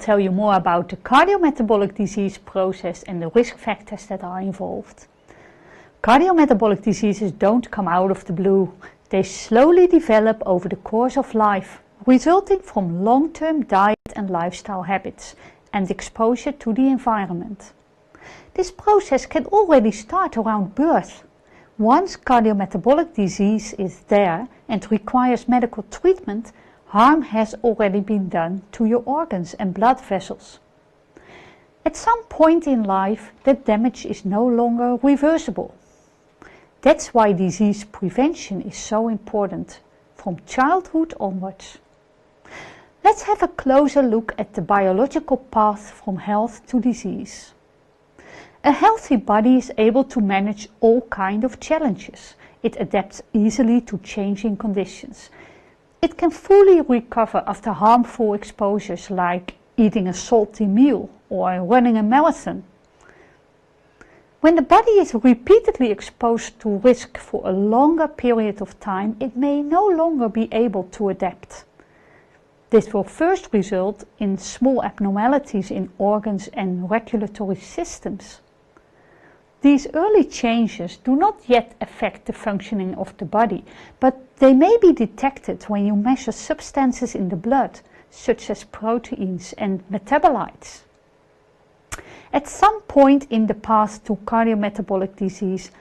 tell you more about the cardiometabolic disease process and the risk factors that are involved. Cardiometabolic diseases don't come out of the blue. They slowly develop over the course of life, resulting from long-term diet and lifestyle habits and exposure to the environment. This process can already start around birth. Once cardiometabolic disease is there and requires medical treatment, harm has already been done to your organs and blood vessels. At some point in life, the damage is no longer reversible. That's why disease prevention is so important, from childhood onwards. Let's have a closer look at the biological path from health to disease. A healthy body is able to manage all kinds of challenges. It adapts easily to changing conditions. It can fully recover after harmful exposures like eating a salty meal or running a marathon. When the body is repeatedly exposed to risk for a longer period of time, it may no longer be able to adapt. This will first result in small abnormalities in organs and regulatory systems. These early changes do not yet affect the functioning of the body, but they may be detected when you measure substances in the blood, such as proteins and metabolites. At some point in the path to cardiometabolic disease,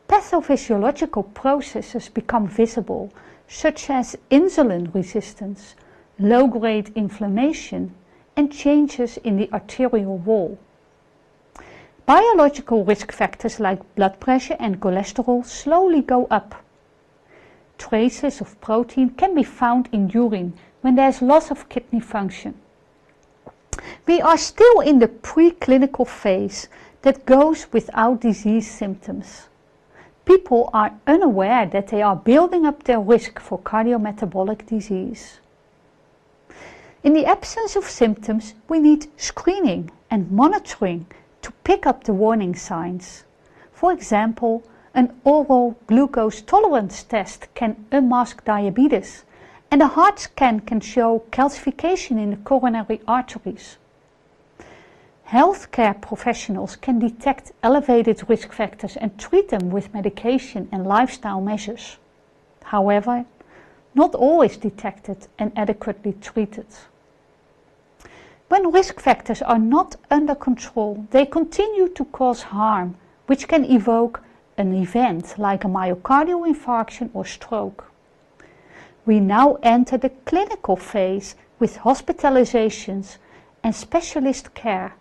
pathophysiological processes become visible, such as insulin resistance, low-grade inflammation, and changes in the arterial wall. Biological risk factors like blood pressure and cholesterol slowly go up. Traces of protein can be found in urine when there is loss of kidney function. We are still in the preclinical phase that goes without disease symptoms. People are unaware that they are building up their risk for cardiometabolic disease. In the absence of symptoms, we need screening and monitoring to pick up the warning signs. For example, an oral glucose tolerance test can unmask diabetes, and a heart scan can show calcification in the coronary arteries. Healthcare professionals can detect elevated risk factors and treat them with medication and lifestyle measures. However, not all is detected and adequately treated. When risk factors are not under control, they continue to cause harm, which can evoke an event like a myocardial infarction or stroke. We now enter the clinical phase with hospitalizations and specialist care.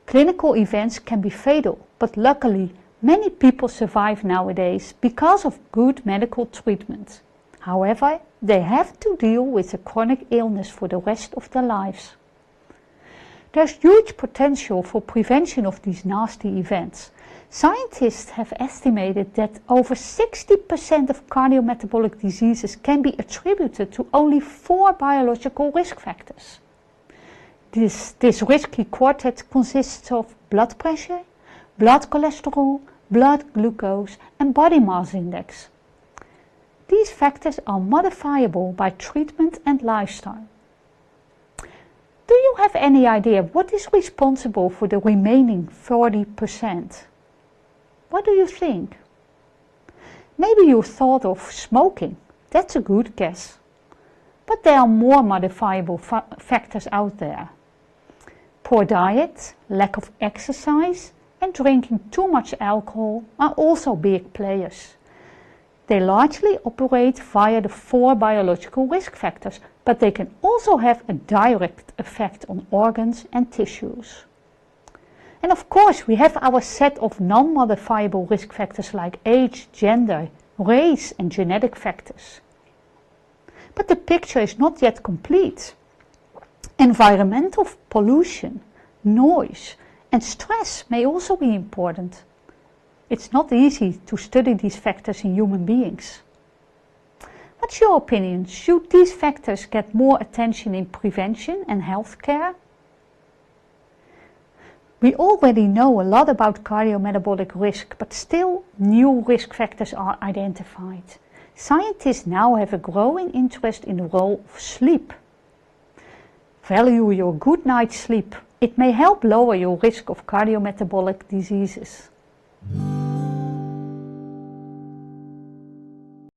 Clinical events can be fatal, but luckily many people survive nowadays because of good medical treatment. However, they have to deal with a chronic illness for the rest of their lives. There's huge potential for prevention of these nasty events. Scientists have estimated that over 60% of cardiometabolic diseases can be attributed to only 4 biological risk factors. This risky quartet consists of blood pressure, blood cholesterol, blood glucose, and body mass index. These factors are modifiable by treatment and lifestyle. Do you have any idea what is responsible for the remaining 40%? What do you think? Maybe you thought of smoking. That's a good guess. But there are more modifiable factors out there. Poor diet, lack of exercise, and drinking too much alcohol are also big players. They largely operate via the 4 biological risk factors, but they can also have a direct effect on organs and tissues. And of course, we have our set of non-modifiable risk factors like age, gender, race, and genetic factors. But the picture is not yet complete. Environmental pollution, noise, and stress may also be important. It's not easy to study these factors in human beings. What's your opinion? Should these factors get more attention in prevention and healthcare? We already know a lot about cardiometabolic risk, but still new risk factors are identified. Scientists now have a growing interest in the role of sleep. Value your good night's sleep. It may help lower your risk of cardiometabolic diseases.